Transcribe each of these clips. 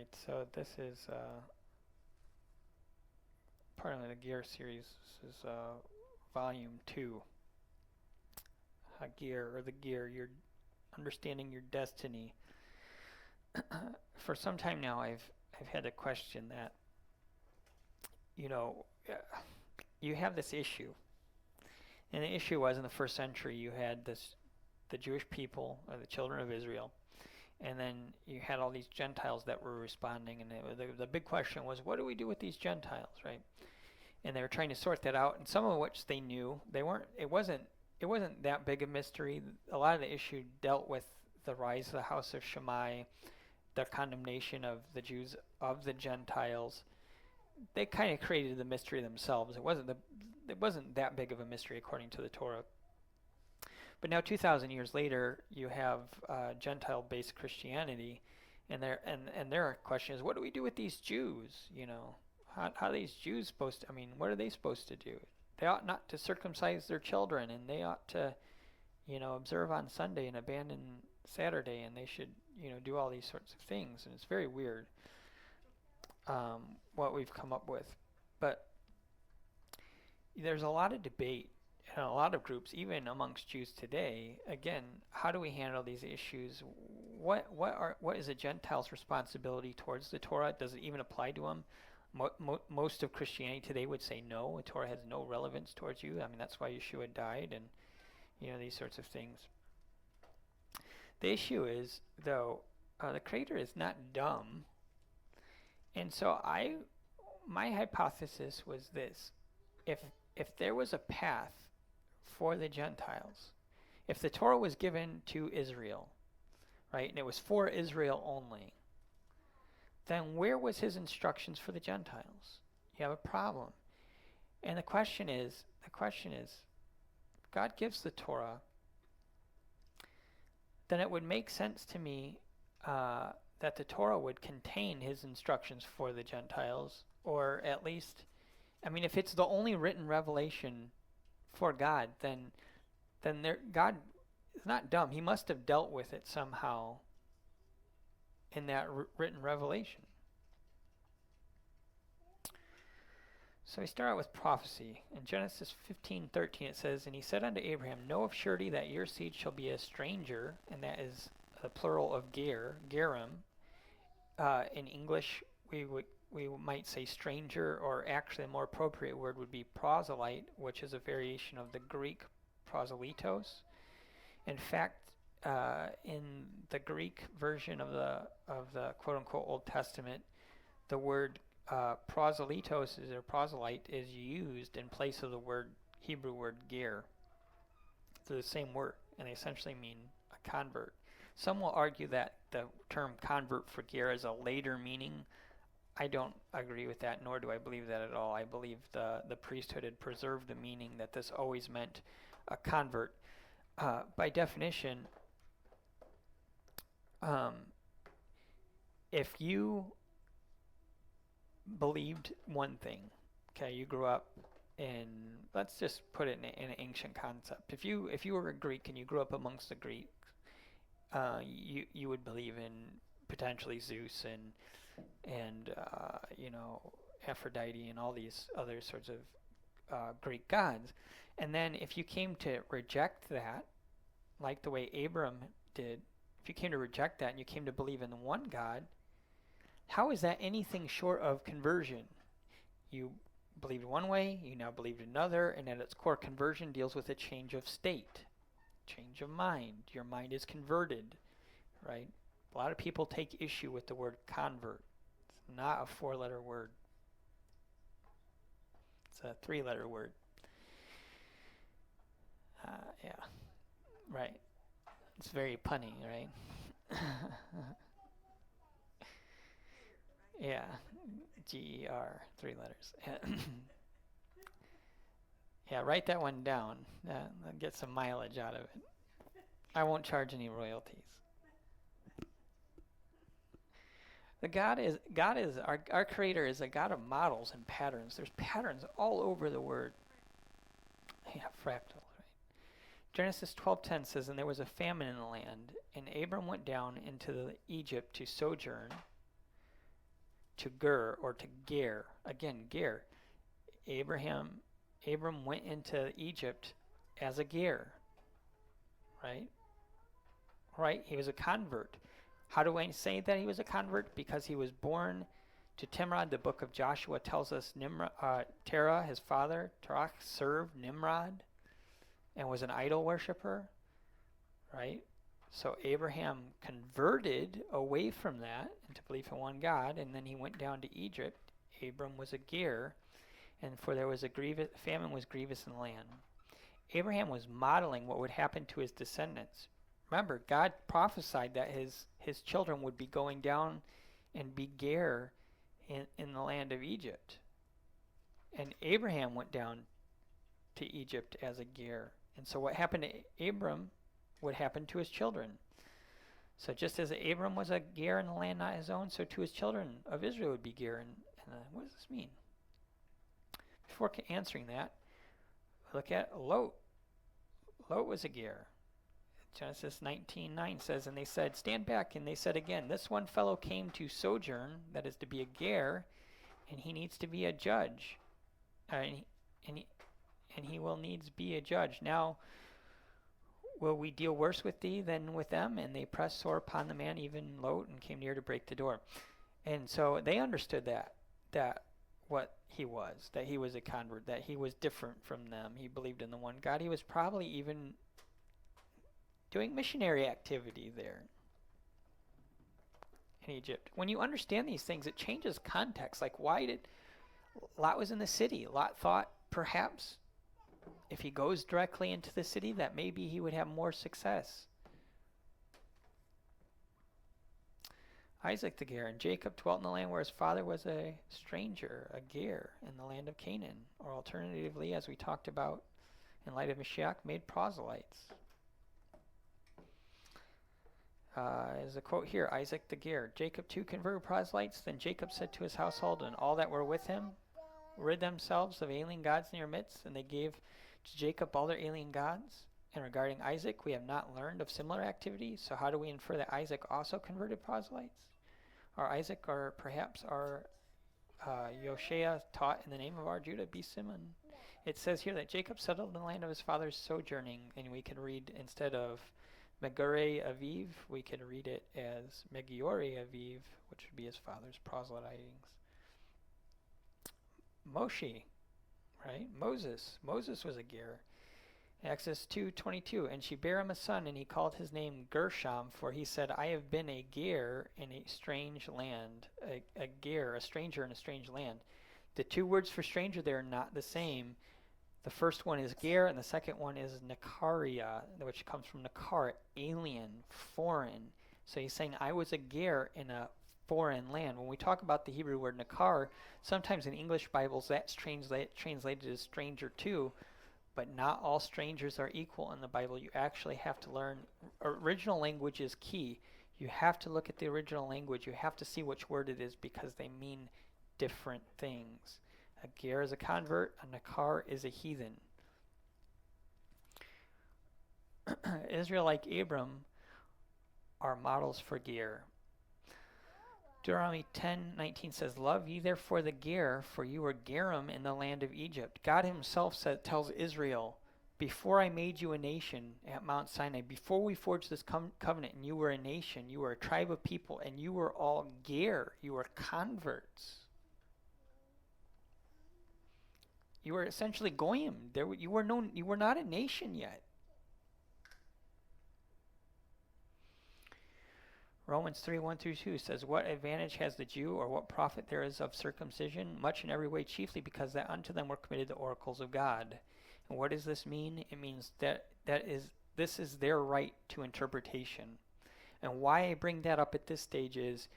right, so this is part of the Gear series. This is volume 2, HaGer, or the Gear, your understanding your destiny. For some time now, I've had a question that, you know, you have this issue, and the issue was in the first century you had the Jewish people, or the children of Israel, and then you had all these Gentiles that were responding, and the big question was, what do we do with these Gentiles, right? And they were trying to sort that out, and some of which they knew. They weren't. It wasn't that big a mystery. A lot of the issue dealt with the rise of the house of Shammai, the condemnation of the Jews of the Gentiles. They kind of created the mystery themselves. It wasn't that big of a mystery according to the Torah. But now 2,000 years later, you have Gentile-based Christianity, and their question is, what do we do with these Jews? How are these Jews supposed to? I mean, what are they supposed to do? They ought not to circumcise their children, and they ought to, observe on Sunday and abandon Saturday, and they should, do all these sorts of things. And it's very weird what we've come up with. But there's a lot of debate in a lot of groups, even amongst Jews today. Again, how do we handle these issues? What is a Gentile's responsibility towards the Torah? Does it even apply to them? Most of Christianity today would say no. The Torah has no relevance towards you. I mean, that's why Yeshua died, and these sorts of things. The issue is, though, the Creator is not dumb, and so my hypothesis was this: if there was a path for the Gentiles, if the Torah was given to Israel, right, and it was for Israel only, then where was his instructions for the Gentiles? You have a problem. And the question is, God gives the Torah, then it would make sense to me that the Torah would contain his instructions for the Gentiles, or at least, I mean, if it's the only written revelation for God, then God is not dumb. He must have dealt with it somehow in that written revelation. So we start out with prophecy. In Genesis 15:13 it says, "And he said unto Abraham, Know of surety that your seed shall be a stranger," and that is the plural of gerim. In English, we might say stranger, or actually a more appropriate word would be proselyte, which is a variation of the Greek proselytos. In fact, in the Greek version of the quote-unquote Old Testament, the word proselytos or proselyte is used in place of the Hebrew word ger. They're the same word, and they essentially mean a convert. Some will argue that the term convert for ger is a later meaning. I don't agree with that, nor do I believe that at all. I believe the priesthood had preserved the meaning that this always meant a convert. By definition, if you believed one thing, okay, you grew up in, let's just put it in an ancient concept. If you were a Greek and you grew up amongst the Greeks, you would believe in potentially Zeus and Aphrodite and all these other sorts of Greek gods. And then if you came to reject that, like the way Abram did, if you came to reject that and you came to believe in the one God, how is that anything short of conversion? You believed one way, you now believed another, and at its core, conversion deals with a change of state, change of mind. Your mind is converted, right? A lot of people take issue with the word convert. It's not a 4-letter word. It's a 3-letter word. Yeah, right. It's very punny, right? Yeah, GER, 3 letters. Yeah, write that one down. Get some mileage out of it. I won't charge any royalties. God is our Creator is a God of models and patterns. There's patterns all over the Word. Yeah, fractal, right? Genesis 12:10 says, "And there was a famine in the land, and Abram went down into Egypt to sojourn." to Ger or to Ger. Again, Ger. Abram went into Egypt as a Ger, right? Right? He was a convert. How do I say that he was a convert? Because he was born to Timrod. The book of Joshua tells us Terah, his father, Terach, served Nimrod and was an idol worshiper, right? So Abraham converted away from that into belief in one God, and then he went down to Egypt. Abram was a Ger, and for there was a famine was grievous in the land. Abraham was modeling what would happen to his descendants. Remember, God prophesied that his children would be going down and be Ger in the land of Egypt. And Abraham went down to Egypt as a Ger. And so what happened to Abram would happen to his children. So just as Abram was a Ger in the land not his own, so to his children of Israel would be Ger. And what does this mean? Before answering that, look at Lot. Lot was a Ger. Genesis 19:9 says, and they said, stand back. And they said again, this one fellow came to sojourn, that is to be a Ger, and he needs to be a judge. And he will needs be a judge. Now, will we deal worse with thee than with them? And they pressed sore upon the man, even Lot, and came near to break the door. And so they understood that what he was, that he was a convert, that he was different from them. He believed in the one God. He was probably even doing missionary activity there in Egypt. When you understand these things, it changes context. Like, why did Lot was in the city? Lot thought perhaps if he goes directly into the city that maybe he would have more success. Isaac the Ger, and Jacob dwelt in the land where his father was a stranger, a Ger, in the land of Canaan, or alternatively, as we talked about in light of Mashiach, made proselytes. There's a quote here, Isaac the Ger. Jacob too converted proselytes. Then Jacob said to his household and all that were with him, rid themselves of alien gods in your midst. And they gave to Jacob all their alien gods. And regarding Isaac, we have not learned of similar activities. So how do we infer that Isaac also converted proselytes? Or Isaac, or perhaps our Yoshea taught in the name of our Judah, be Simon. It says here that Jacob settled in the land of his father's sojourning. And we can read, instead of Megure Aviv, we can read it as Megiore Aviv, which would be his father's proselytings. Moshe, right? Moses was a Ger. Exodus 2:22, and she bare him a son, and he called his name Gershom, for he said, I have been a Ger in a strange land. A Ger, a stranger in a strange land. The two words for stranger there are not the same. The first one is Ger, and the second one is Nakaria, which comes from Nakar, alien, foreign. So he's saying, I was a Ger in a foreign land. When we talk about the Hebrew word Nakar, sometimes in English Bibles that's translated as stranger too, but not all strangers are equal in the Bible. You actually have to learn. Original language is key. You have to look at the original language. You have to see which word it is because they mean different things. A Ger is a convert, a Nakar is a heathen. Israel, like Abram, are models for Ger. Deuteronomy 10:19 says, love ye therefore the Ger, for you were Gerim in the land of Egypt. God himself tells Israel, before I made you a nation at Mount Sinai, before we forged this covenant, and you were a nation, you were a tribe of people, and you were all Ger, you were converts. You were essentially goyim. You were not a nation yet. Romans 3:1-2 says, what advantage has the Jew, or what profit there is of circumcision? Much in every way, chiefly because that unto them were committed the oracles of God. And what does this mean? It means this is their right to interpretation. And why I bring that up at this stage is,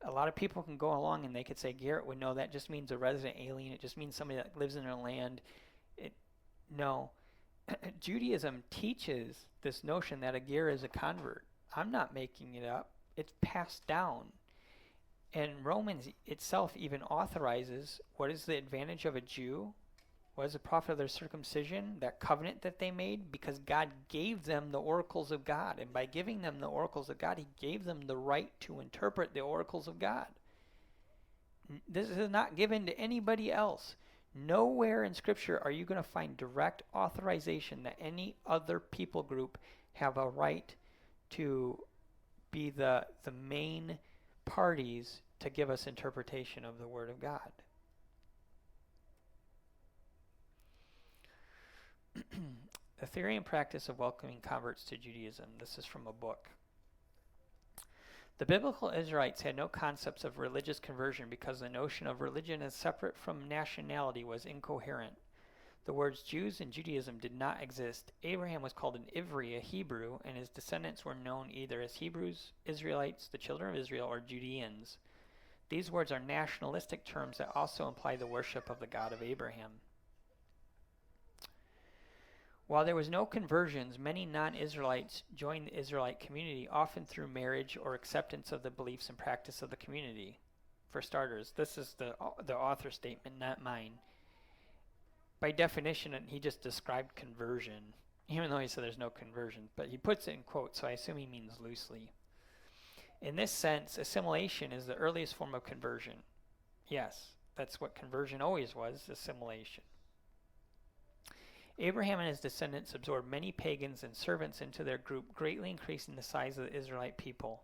a lot of people can go along and they could say, Garrett would know that just means a resident alien. It just means somebody that lives in their land. No. Judaism teaches this notion that a Ger is a convert. I'm not making it up. It's passed down. And Romans itself even authorizes what is the advantage of a Jew? What is the profit of their circumcision? That covenant that they made? Because God gave them the oracles of God. And by giving them the oracles of God, he gave them the right to interpret the oracles of God. This is not given to anybody else. Nowhere in Scripture are you going to find direct authorization that any other people group have a right to be the main parties to give us interpretation of the Word of God. The theory and practice of welcoming converts to Judaism. This is from a book. The biblical Israelites had no concepts of religious conversion because the notion of religion as separate from nationality was incoherent. The words Jews and Judaism did not exist. Abraham was called an Ivri, a Hebrew, and his descendants were known either as Hebrews, Israelites, the children of Israel, or Judeans. These words are nationalistic terms that also imply the worship of the God of Abraham. While there was no conversions, many non-Israelites joined the Israelite community, often through marriage or acceptance of the beliefs and practice of the community. For starters, this is the author's statement, not mine. By definition, he just described conversion, even though he said there's no conversion, but he puts it in quotes, so I assume he means loosely. In this sense, assimilation is the earliest form of conversion. Yes, that's what conversion always was, assimilation. Abraham and his descendants absorbed many pagans and servants into their group, greatly increasing the size of the Israelite people.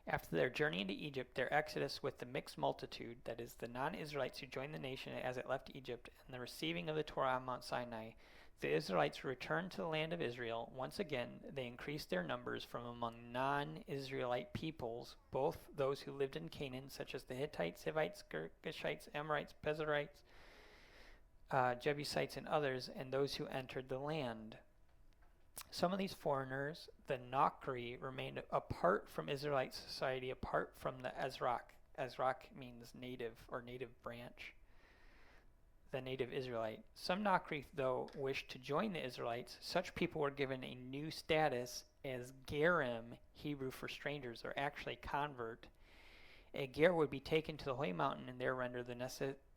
After their journey into Egypt, their exodus with the mixed multitude, that is, the non-Israelites who joined the nation as it left Egypt, and the receiving of the Torah on Mount Sinai, the Israelites returned to the land of Israel. Once again, they increased their numbers from among non-Israelite peoples, both those who lived in Canaan, such as the Hittites, Hivites, Girgashites, Amorites, Pezerites, Jebusites, and others, and those who entered the land. Some of these foreigners, the Nokri, remained apart from Israelite society, apart from the Ezrak. Ezrak means native or native branch, the native Israelite. Some Nokri, though, wished to join the Israelites. Such people were given a new status as Gerim, Hebrew for strangers, or actually convert. A Ger would be taken to the holy mountain and there render the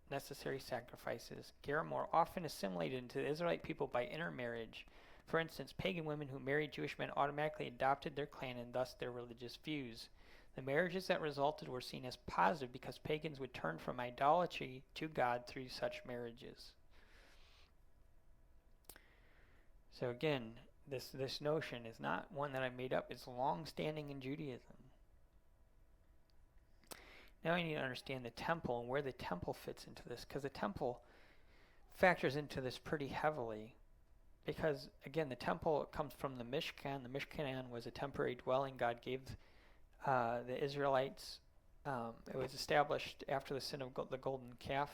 necessary sacrifices. Ger more often assimilated into the Israelite people by intermarriage. For instance, pagan women who married Jewish men automatically adopted their clan and thus their religious views. The marriages that resulted were seen as positive because pagans would turn from idolatry to God through such marriages. So again, this notion is not one that I made up. It's long-standing in Judaism. Now I need to understand the temple and where the temple fits into this, because the temple factors into this pretty heavily. Because, again, the temple comes from the Mishkan. The Mishkan was a temporary dwelling God gave the Israelites. It was established after the sin of the golden calf.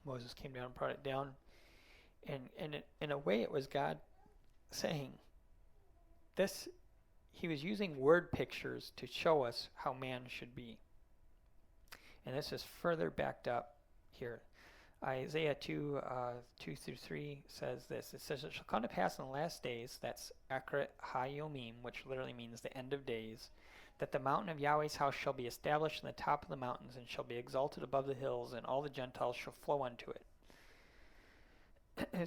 Moses came down and brought it down. And in a way, it was God saying this. He was using word pictures to show us how man should be. And this is further backed up here. Isaiah 2 through 3 says this. It says, "It shall come to pass in the last days," that's Akret HaYomim, which literally means the end of days, "that the mountain of Yahweh's house shall be established in the top of the mountains and shall be exalted above the hills, and all the Gentiles shall flow unto it."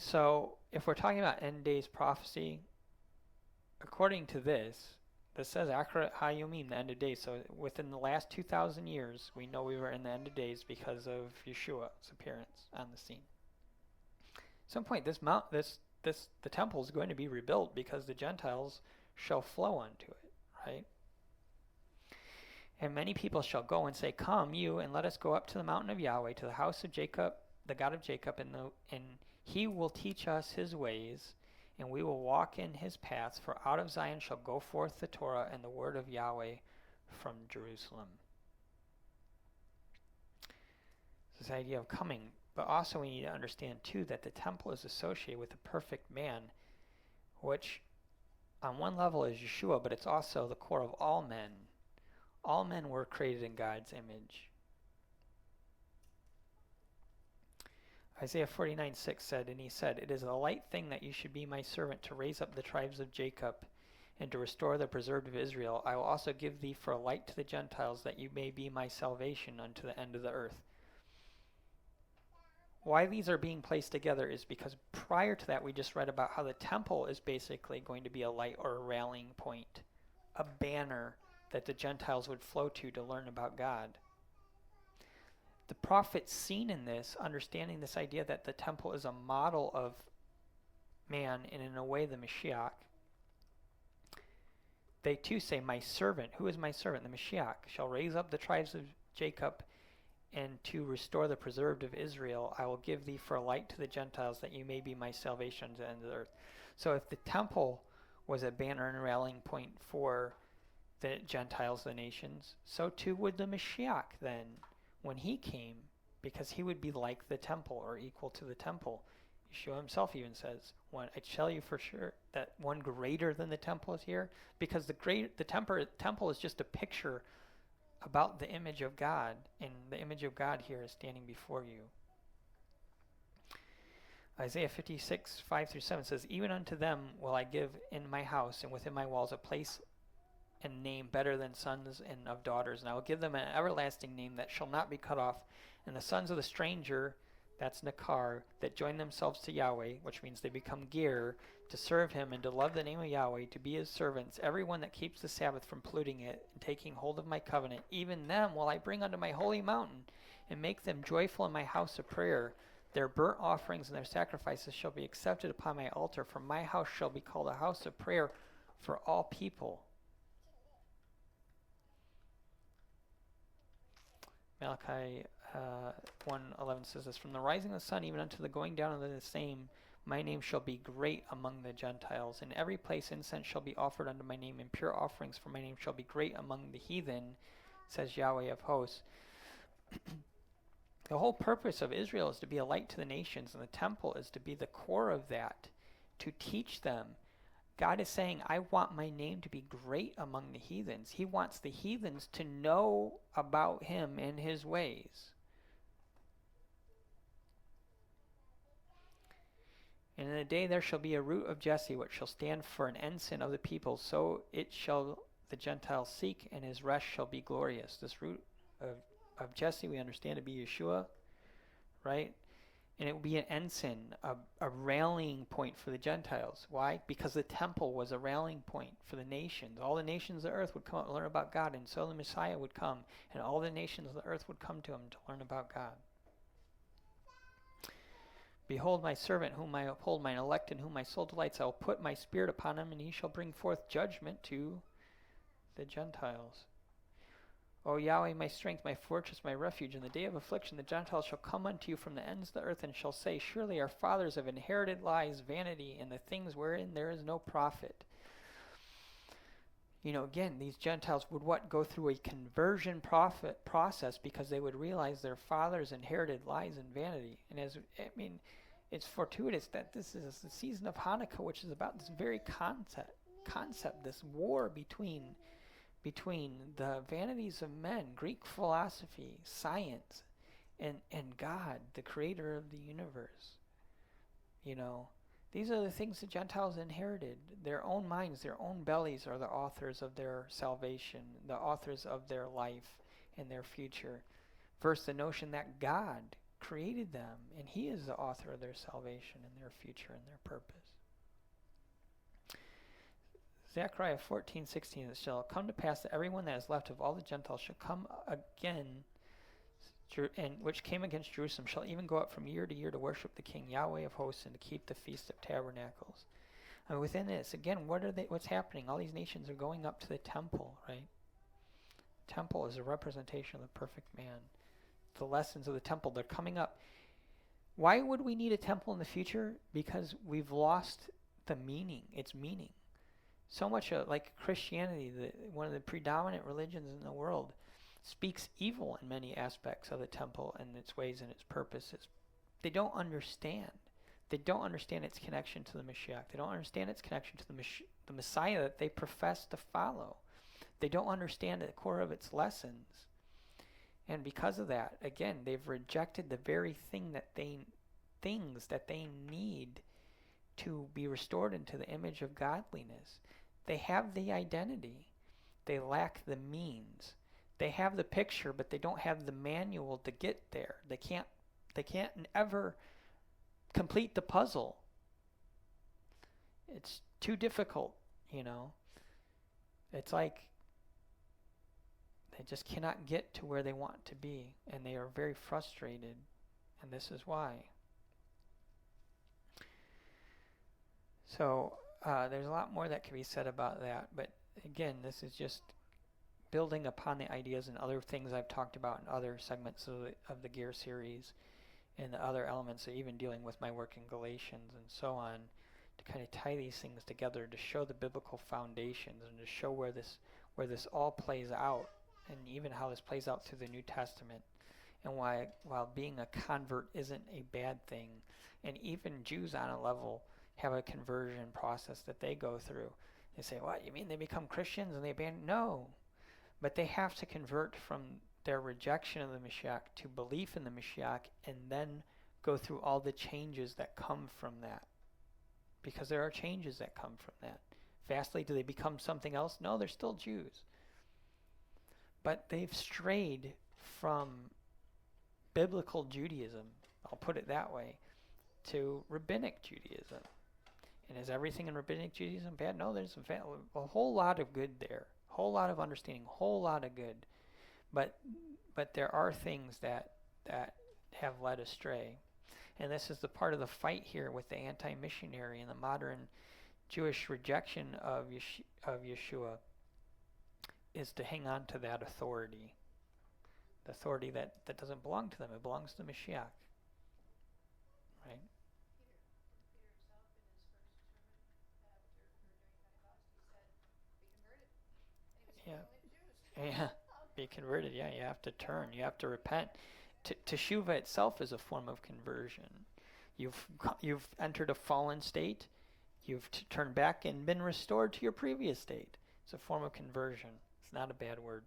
So, if we're talking about end days prophecy, according to this says Akret HaYomim, the end of days. So within the last 2,000 years, we know we were in the end of days because of Yeshua's appearance on the scene. At some point, the temple is going to be rebuilt because the Gentiles shall flow unto it, right? "And many people shall go and say, Come, you, and let us go up to the mountain of Yahweh, to the house of Jacob, the God of Jacob, and he will teach us his ways, and we will walk in his paths, for out of Zion shall go forth the Torah and the word of Yahweh from Jerusalem." This idea of coming, but also we need to understand too that the temple is associated with the perfect man, which on one level is Yeshua, but it's also the core of all men. All men were created in God's image. Isaiah 49:6 said, and he said, "It is a light thing that you should be my servant to raise up the tribes of Jacob and to restore the preserved of Israel. I will also give thee for a light to the Gentiles, that you may be my salvation unto the end of the earth." Why these are being placed together is because prior to that we just read about how the temple is basically going to be a light or a rallying point, a banner that the Gentiles would flow to learn about God. the prophets seen in this, understanding this idea that the temple is a model of man and in a way the Mashiach, they too say, my servant, who is my servant? The Mashiach shall raise up the tribes of Jacob, and to restore the preserved of Israel, I will give thee for a light to the Gentiles, that you may be my salvation to the end of the earth. So if the temple was a banner and rallying point for the Gentiles, the nations, so too would the Mashiach then, when he came, because he would be like the temple or equal to the temple. Yeshua himself even says, I tell you for sure that one greater than the temple is here, because the temple is just a picture about the image of God, and the image of God here is standing before you. Isaiah 56, 5-7 says, even unto them will I give in my house and within my walls a place and name better than sons and of daughters, and I will give them an everlasting name that shall not be cut off. And the sons of the stranger, that's Nakar, that join themselves to Yahweh, which means they become gear, to serve him and to love the name of Yahweh, to be his servants, everyone that keeps the Sabbath from polluting it and taking hold of my covenant, even them will I bring unto my holy mountain and make them joyful in my house of prayer. Their burnt offerings and their sacrifices shall be accepted upon my altar, for my house shall be called a house of prayer for all people. Malachi 1:11 says this, from the rising of the sun even unto the going down of the same, my name shall be great among the Gentiles. In every place incense shall be offered unto my name, and pure offerings for my name shall be great among the heathen, says Yahweh of hosts. The whole purpose of Israel is to be a light to the nations, and the temple is to be the core of that, to teach them. God is saying, I want my name to be great among the heathens. He wants the heathens to know about him and his ways. And in a day there shall be a root of Jesse, which shall stand for an ensign of the people. So it shall the Gentiles seek, and his rest shall be glorious. This root of Jesse we understand to be Yeshua, right? And it will be an ensign, a rallying point for the Gentiles. Why? Because the temple was a rallying point for the nations. All the nations of the earth would come and learn about God, and so the Messiah would come, and all the nations of the earth would come to him to learn about God. Behold my servant, whom I uphold, mine elect, in whom my soul delights. I will put my spirit upon him, and he shall bring forth judgment to the Gentiles. O Yahweh, my strength, my fortress, my refuge, in the day of affliction the Gentiles shall come unto you from the ends of the earth, and shall say, surely our fathers have inherited lies, vanity, and the things wherein there is no profit. You know, again, these Gentiles would go through a conversion process, because they would realize their fathers inherited lies and vanity. And it's fortuitous that this is the season of Hanukkah, which is about this very concept, this war between the vanities of men, Greek philosophy, science, and God, the creator of the universe. You know, these are the things the Gentiles inherited. Their own minds, their own bellies are the authors of their salvation, the authors of their life and their future, versus the notion that God created them, and he is the author of their salvation and their future and their purpose. Zechariah 14:16, it shall come to pass that everyone that is left of all the Gentiles shall come again, and which came against Jerusalem shall even go up from year to year to worship the King Yahweh of hosts, and to keep the Feast of Tabernacles. And within this, again, what's happening? All these nations are going up to the temple, right? Temple is a representation of the perfect man. The lessons of the temple, they're coming up. Why would we need a temple in the future? Because we've lost the meaning, its meaning. So much like Christianity, one of the predominant religions in the world, speaks evil in many aspects of the temple and its ways and its purposes. They don't understand. They don't understand its connection to the Mashiach. They don't understand its connection to the Messiah that they profess to follow. They don't understand the core of its lessons. And because of that, again, they've rejected the very things that they need to be restored into the image of godliness. They have the identity. They lack the means. They have the picture, but they don't have the manual to get there. They can't ever complete the puzzle. It's too difficult, you know. It's like They just cannot get to where they want to be, and they are very frustrated, and this is why. So there's a lot more that can be said about that, but again, this is just building upon the ideas and other things I've talked about in other segments of the Gear series and the other elements, even dealing with my work in Galatians and so on, to kind of tie these things together to show the biblical foundations and to show where this all plays out, and even how this plays out through the New Testament, and why, while being a convert isn't a bad thing, and even Jews on a level have a conversion process that they go through. They say, what, you mean they become Christians and they abandon? No. But they have to convert from their rejection of the Mashiach to belief in the Mashiach, and then go through all the changes that come from that. Because there are changes that come from that. Vastly, do they become something else? No, they're still Jews. But they've strayed from biblical Judaism, I'll put it that way, to rabbinic Judaism. And is everything in rabbinic Judaism bad? No, there's a whole lot of good there. A whole lot of understanding, a whole lot of good. But there are things that have led astray. And this is the part of the fight here with the anti-missionary and the modern Jewish rejection of Yeshua, is to hang on to that authority. The authority that doesn't belong to them. It belongs to Mashiach. Right? Yeah, be converted. Yeah, you have to turn. You have to repent. Teshuvah itself is a form of conversion. You've entered a fallen state. You've turned back and been restored to your previous state. It's a form of conversion. It's not a bad word.